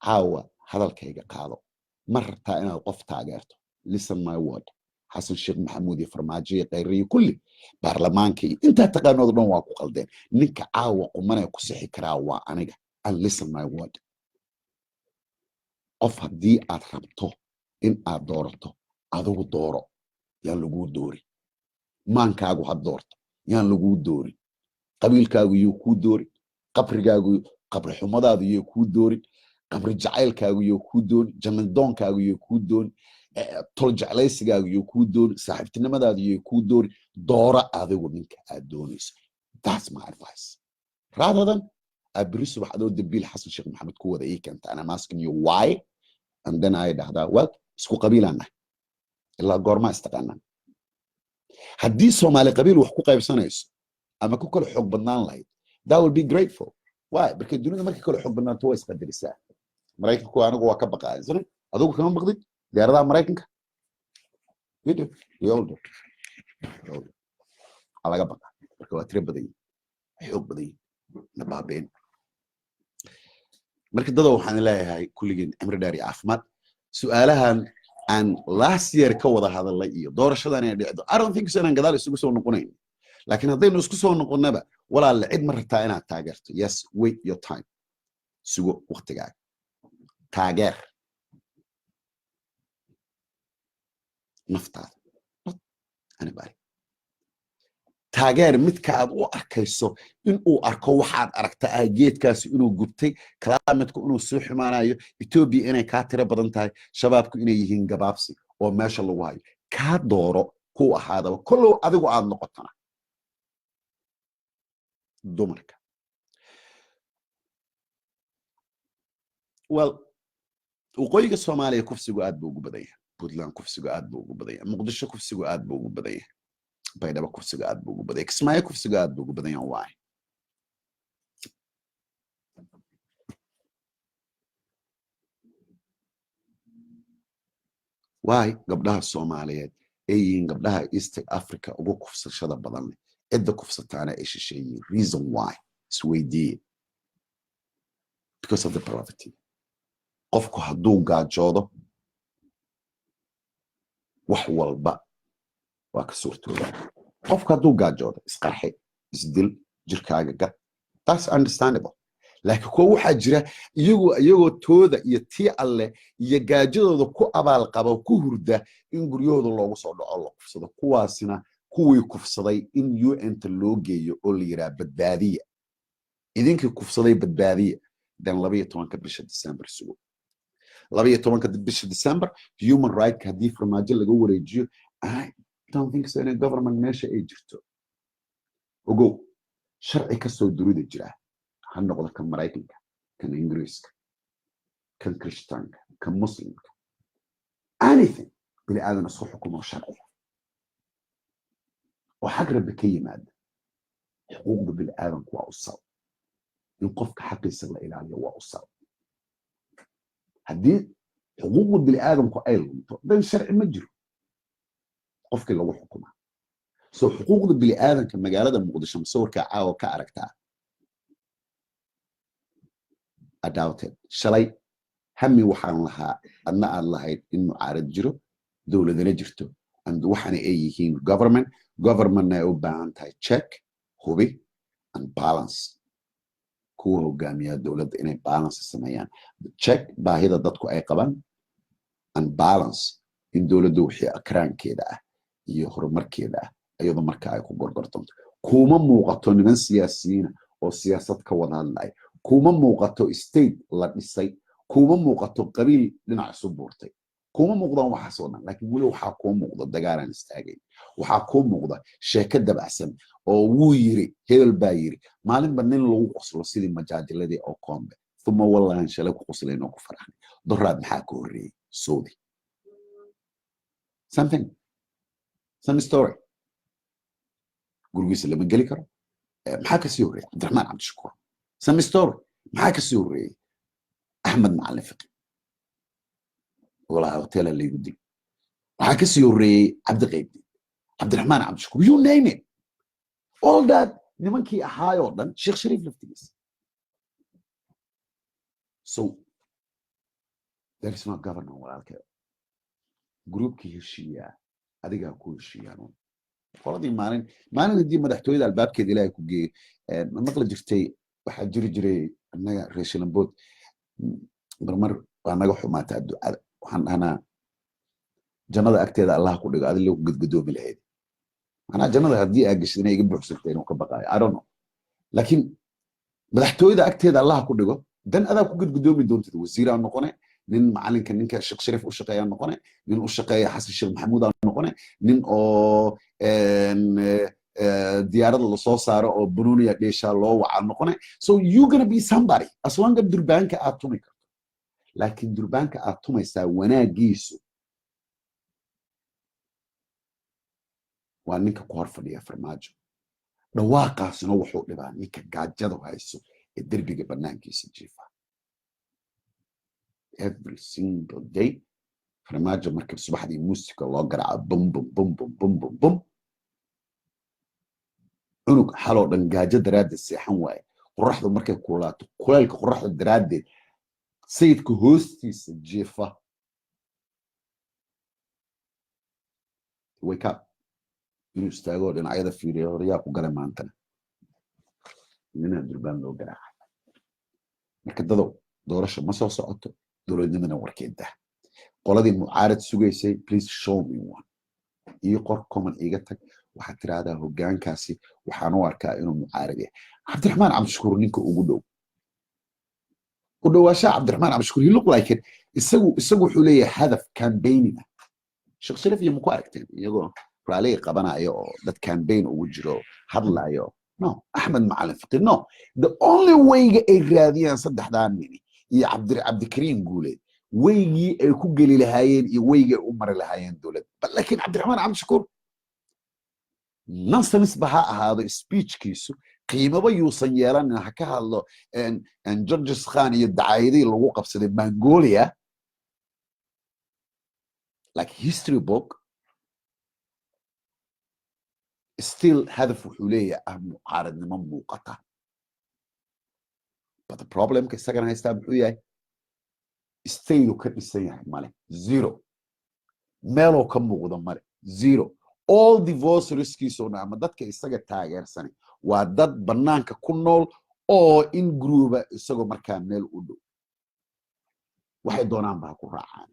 caawa hadalkayga qaado. ma rabtaa inaad qof taageerto, listen my word. xasan sheekh maxamuud iyo farmaajo iyo khayriyo kulli baarlamaanka iyo intaa taqaanood dhan waa ku qaldeen. ninka caawa qumanee ku sixi karaa waa aniga. And listen my word. qof haddii aad rabto in aad doorato, adigu dooro, yaan laguu doori. maankaagu ha doorto, yaan laguu doori. qabiilkaagu yuu kuu doori, qabrigaagu, qabri xumadaadu yuu kuu doori, qabri jacaylkaagu yuu kuu dooni, jannadoonkaagu yuu kuu dooni, tol jeclaysigaagu yuu kuu dooni, saaxiibtinimadaadu yuu kuu dooni. doora adigu ninka aad doonayso. That's my advice. Rather than abri subax adoo dabiil xasan sheekh maxamed ku wada ii keenta, and I'm asking you why, and then I dhahdaa well isku qabiilaana ilaa goorma istaqaanaan. haddii Soomaali qabiil wax ku qaybsanayso ama ku kala xoog badnaan lahayd, that will be grateful. Why? Because dunida markay kala xoog badnaanto way isqadarisaa. maraykanku anigu waa ka baqaaysan, adigu kama baqdid diyaaradaha maraykanka. video yoldo alaga baqa marka waa tiro badan xoog badan na baabeen. marka dad waxaan leeyahay kulligeen cimri dheer iyo caafimaad. su'aalahan aan last year ka wada hadalay iyo doorashadan ay dhicdo, I don't think so inaan gadaal isugu soo noqonayn. laakiin haddaynu isku soo noqonnaba, walaal cid ma rabtaa inaad taageerto. Yes, wait your time. sugo waqtigaaga. taageer naftaada, not anybody. taageer midka aad u arkayso inuu arko waxaad aragta geedkaasi inuu gubtay, kalaamadku inuu soo xumaanayo, Ethiopia inay kaa tiro badan tahay, shabaabku inay yihiin gabaabsi oo meesha lagu hayo. kaa dooro ku ahaadaba kollow adigu aad noqotana. dumarka well waqooyiga Soomaaliya kufsigu aad buu ugu badan yahay. Puntland kufsigu aad buu ugu badan yahay. Muqdisho kufsigu aad buu ugu badan yahay. baydhabo kufsiga aad buu ugu badan yahay. Kismaayo kufsiga aad buu ugu badan yahay. Why? Why gabdhaha Soomaaliyeed ay yihiin gabdhaha East Africa ugu kufsashada badan leh, cidda kufsataana ay shisheeyeen. Reason why? isweydiiye. Because of the poverty. qofku hadduu gaajoodo wax walba waa ka suurtooda. qofku hadduu gaajoodo isqarxi, isdil, jirkaaga gad, that's understandable. laakiin kuwa waxaa jira iyagoo tooda iyo tii alle iyo gaajadooda ku abaal qaba, ku hurda in guryahooda loogu soo dhaco la kufsado. kuwaasina kuwii kufsaday in UN-ta loo geeyo oo la yidhaha badbaadiya. idinkii kufsaday badbaadiya. then 12 bisha December sugo. 12 bisha December human right haddii farmaajo laga wareejiyo, I don't think so in government meesha ay jirto. ogow sharci ka soo durida jira, ha noqdo kan Maraykanka, kan Ingiriiska, kan Kirishtaanka, kan Muslimka, anything bini aadan isku xukumo sharciga oo xag rabbi ka yimaada. حقوق بالآدم وأوصل ينقفك حق يسلا إلى عليه وأوصل هدي حقوق بالآدم كأيل ده الشرع مجرى قفك اللي هو حكومة سو حقوق بالآدم كمجالات المقدسة مصور كعاو كأركتها adopted شلي همي وحان لها أن الله إنه عارض جرو دولة نجرته عند وحنا أيهين government نايوبان تاي check هوبي and balance كوه وقامية دولة إنه balance السمايان check باهيدا دادكو أي قبان and balance إن دولة دوحي أكران كده يخرج مركيدا أيضا مركا يكون برقرطون كوما موقتو من سياسيين أو سياسات كوضان لاي كوما موقتو state لديسي كوما موقتو قبيل لنا سبورتي كوما موقضان وحاسونا لكن ولو حاكوما موقضا دقاران استاقين وحاكوما موقضا شاكد دبعسن أو ويري هيل بايري مالين بنين لو قصلو سيدي مجاجلة دي أو قومبي ثم والله انشالك قصلين أو كفرحني ضراد محاكو الري سودي something some story قرقيس اللي من قلي كرو محاكا سيوري عبد الرحمن عبد الشكور some story محاكا سيوري أحمد معلم فقي والله هوتيل اللي يقدي محاكا سيوري عبد الغيب عبد الرحمن عبد الشكور you name it all that نمانكي أحاي وردن شيخ شريف لفتيس so there is no governor ولا كده جروب كي هشيا أديك أكو هشيا قرضي مالين دي مدحتويدا الباب كده إلهي كوجي نقل جفتي waxaa jiri annaga reeshilanbood barmar anaga xumaata waxaan ahnaa jannada agteeda allah ku dhigo adil lagu gudgudoomi lahayd anaa jannada haddii aa geshid inay iga buuxsantay inuu ka baqaayo I don't know laakiin madaxtooyada agteeda allah ku dhigo dan adaa ku gudgudoomi doontid wasiiraa noqone nin macalinka ninka sheekh shariif u shaqeeyaa noqone nin u shaqeeya xasan sheekh maxamuud aa noqone nin oo diyaarada la soo saaro oo bunuuniya dheesha loo waca noqone so you gonna be somebody as long as durbaanka aad tumi karto laakiin durbaanka aad tumaysaa wanaagiisu waa ninka ku hor fadhiya farmaajo dhawaaqaasna wuxuu dhibaa ninka gaajada hayso ee derbiga banaankiisa jiifa every single day farmaajo marka subaxdii muusika loo garaaco bum bum bum bum bum bum bum cunug xaloo dhan gaajo daraaddeed seexan waaye qoraxdu markay kulaato kulaylka qoraxda daraaddeed sayidka hoostiisa jiifa wake up inuu istaagoo dhinacyada fiiriya horyaa ku galay maantana nina durbaan loo garaacay marka dadow doorasho ma soo socoto dowladnimana warkeeda qoladii mucaarad sugaysay please show me one iyo qor comment iga tag waxaad tiraahdaa hoggaankaasi waxaan u arkaa inuu mucaarad yahay cabdiraxmaan cabdishakuur ninka ugu dhow u dhawaashaa cabdiraxmaan cabdishakuur he look like it isagu wuxuu leeyahay hadaf campaigning sheekh shariif iyo muku aragteen iyagoo raaliga qabanayo oo dad campaign ugu jiro hadlayo no axmed macalin faqi no the only wayga ay raadiyaan saddexdaa nini iyo cabdikariim guuleed waygii ay ku geli lahaayeen iyo waygii ay u mari lahaayeen dowladda laakiin cabdiraxmaan cabdishakuur nonsense ba ha ahaado speechkiisu qiimaba yuusan yeelanin ha ka hadlo Georges Khan iyo dacaayadii lagu qabsaday Mongolia like history book still hadaf wuxuu leeyahay mucaaradnimo muuqata but the problem ka isagana haystaa muxuu yahay staylu ka dhisan yahay male zero meeloo ka muuqda male zero all divorcereskiisuna ama dadka isaga taageersan waa dad banaanka ku nool oo in gruuba isagoo markaa meel u dhow waxay doonaan baa ku raacaan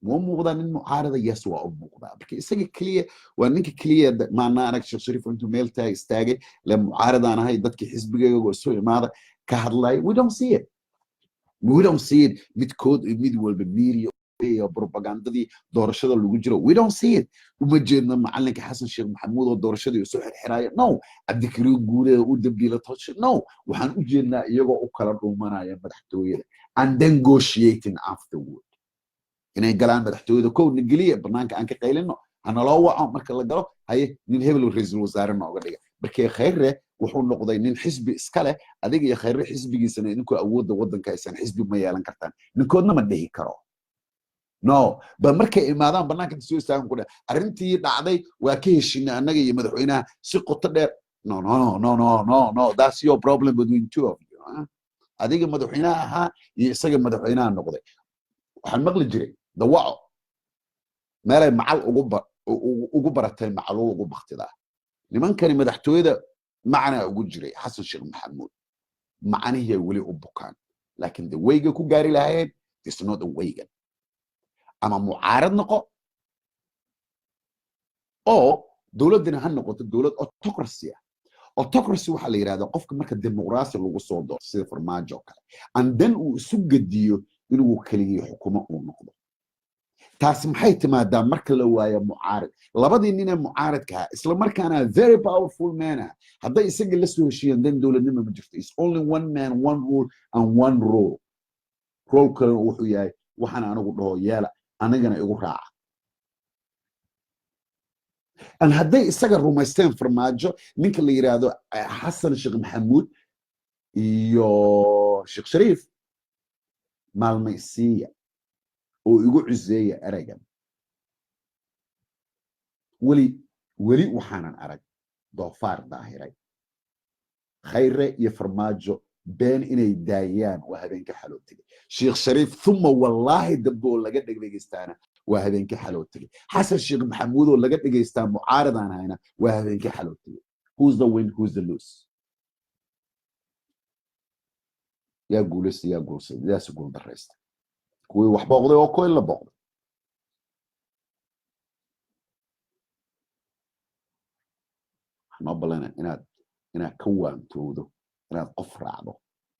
muu muuqdaa nin mucaarada yes waa u muuqdaa marka isaga keliya waa ninka keliya maana arag sheekh shariif intuu meel istaagay le mucaaradaan ahay dadkii xisbigayga oo soo imaada ka hadlaya we don't see it midkood mid walba media iyo propagandadii doorashada lagu jiro we don't see it uma jeedna macalinka xasan sheekh maxamuud oo doorashadii soo xirxiraya no cabdikariim guuleed u dambiila toosho no waxaan u jeednaa iyagoo u kala dhuumanaya madaxtooyada and negotiating afterward inay galaan madaxtooyada kow nageliya banaanka aan ka qaylino hana loo waco marka la galo هاي من هبل الرئيس الوزراء نوغا دغا بركي خيره wuxuu noqday nin xisbi iska leh adiga iyo khayr xisbigiisana idinku awoodda wadanka aysan xisbi ma yeelan kartaan ninkoodna ma dhihi karo no ba markay imaadaan banaanka soo istaagan ku dhahay arrintii dhacday waa ka heshiinay annaga iyo madaxweynaha si qoto dheer no that's your problem between two of you adiga madaxweynaha ahaa iyo isaga madaxweynaha noqday waxaan maqli jiray dawaco meelay macal ugu baratay macaluul ugu baktidaa nimankani madaxtooyada macna ugu jiray xasan sheekh maxamuud macnihii wali u bukaan laakiin the wayga ku gaari lahayd is not the wayga ama mucaarad noqo oo dowladna ha noqoto dowlad autocracy autocracy waxa la yiraahdaa qofka marka dimuqraasi lagu soo doorto sida farmaajo kale and then uu isu gediyo inuu kaliya xukumo uu noqdo taas maxay timaadaa marka la waayo mucaarad labadii nin ee mucaaradka isla markaana very powerful man hadday isaga la soo heshiiyeen dan dowladnimo ma jirto is only one man one rule and one rule rule kale wuxuu yahay waxaan anigu dhaho yeela anigana igu raaca an hadday isaga rumaysteen farmaajo ninka la yiraahdo xasan sheekh maxamuud iyo sheekh shariif maalmaysiya oo igu ciseeya aragan weli waxaanan arag doofaar daahiray khayre iyo farmaajo been inay daayaan waa habeenka xalootiga sheekh shariif thumma wallahi dabbo laga dhegeystaana waa habeenka xalootiga xasan sheekh maxamuud oo laga dhegeystaa mucaaradan hayna waa habeenka xalootiga who's the win who's the lose yaa guulaysta yaa guulsay yaas guul dareysta kuwii wax booqday oo kuwii la booqday ma balana inaad ka waantoodo inaad qof raacdo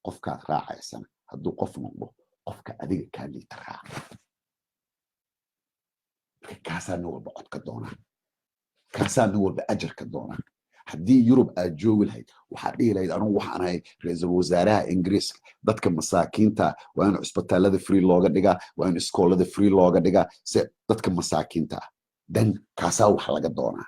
qofkaad raacaysana hadduu qof noqdo qofka adiga kaa liita raaca kaasaa nin walba codka doonaa kaasaa nin walba ajarka doonaa haddii yurub aad joogi lahayd waxaad dhihi lahayd anugu waxaan ahay ra-iisul wasaaraha ingiriiska dadka masaakiinta waa in cusbitaalada free looga dhigaa waa in iskoolada free looga dhigaa se dadka masaakiinta dan kaasaa wax laga doonaa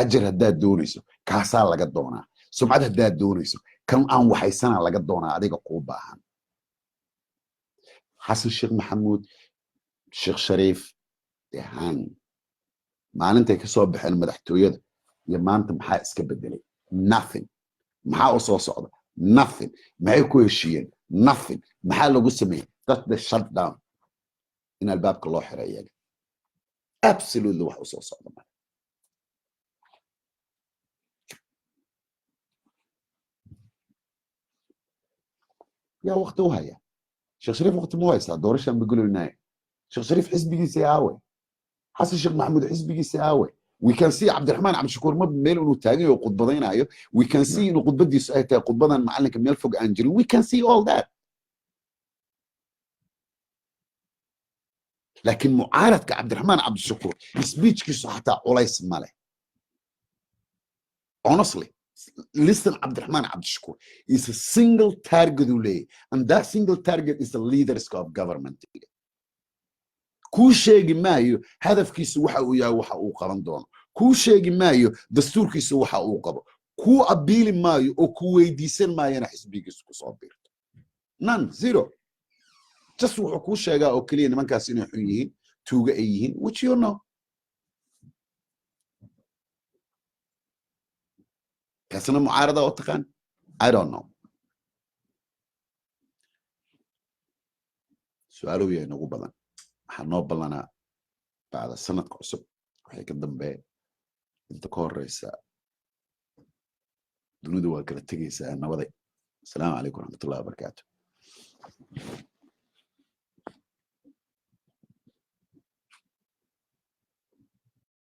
ajar haddaad doonayso kaasaa laga doonaa sumcad haddaad doonayso kan aan waxaysana laga doonaa adiga kuu baahan xasan sheekh maxamuud sheekh shariif dehaan maalintay ka soo baxeen madaxtooyada iyo maanta maxaa iska bedelay nothing maxaa u soo socda nothing maxay ku heshiiyeen nothing maxaa lagu sameeyey that the shutdown in albaabka loo xiray iyaga absolutely wax u soo socda ma yaa waqti u haya sheekh shariif waqti mu haysaa doorashaan bagulinaay sheekh shariif xisbigiisa aawe xasan sheekh maxamuud xisbigiisa aawe we can see cabdiraxmaan cabdishakuur ma meel inuu taagan yahay khudbadaynayo we can see inuu khudbadiisu ay tahay khudbadan macalinka meel fog aan jirin we can see all that laakiin mucaaradka cabdiraxmaan cabdishakuur speechkiisu xataa culays ma leh honestly listen Abdurrahman Abdushakur is a single target and that single target is the leadership of government kuu sheegi maayo hadafkiisu waxa uu yahay waxa uu qaban doono kuu sheegi maayo dastuurkiisu waxa uu qabo kuu abiili maayo oo ku weydiisan maayana xisbigiisu ku soo biirto none zero just wuxuu kuu sheegaa oo kaliya nimankaas inay xun yihiin tuuga ay yihiin which you know كاسنا معارضة وتقان I don't know سؤالو يا نقول بدن حنو بلنا بعد سنة قصب وحي كدن بي انت كور رئيسا دنودو وكلا تجيسا نوضي السلام عليكم ورحمة الله وبركاته